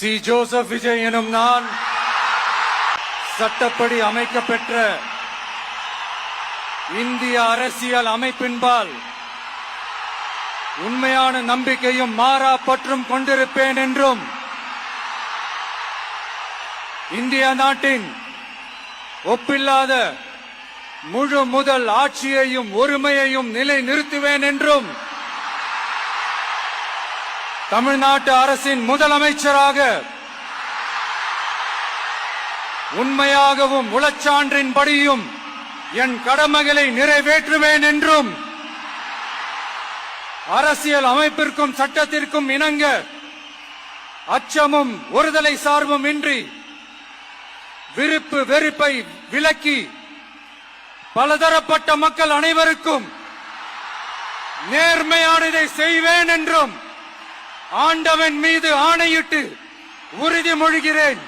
C Joseph Vijay எனும் நான் சட்டப்படி அமைக்கப்பெற்ற இந்திய அரசியல் அமைப்பின்பால் உண்மையான நம்பிக்கையும் மாறா பற்றும் கொண்டிருப்பேன் என்றும் இந்திய நாட்டின் ஒப்பில்லாத முழு முதல் ஆட்சியையும் ஒருமையையும் நிலை நிறுத்துவேன் என்றும் தமிழ்நாட்டு அரசின் முதலமைச்சராக உண்மையாகவும் உளச்சான்றின்படியும் என் கடமைகளை நிறைவேற்றுவேன் என்றும் அரசியல் அமைப்பிற்கும் சட்டத்திற்கும் இணங்க அச்சமும் ஒருதலை சார்பும் இன்றி விருப்பு வெறுப்பை விலக்கி பலதரப்பட்ட மக்கள் அனைவருக்கும் நேர்மையானதை செய்வேன் என்றும் ஆண்டவன் மீது ஆணையிட்டு உறுதிமொழிகிறேன்.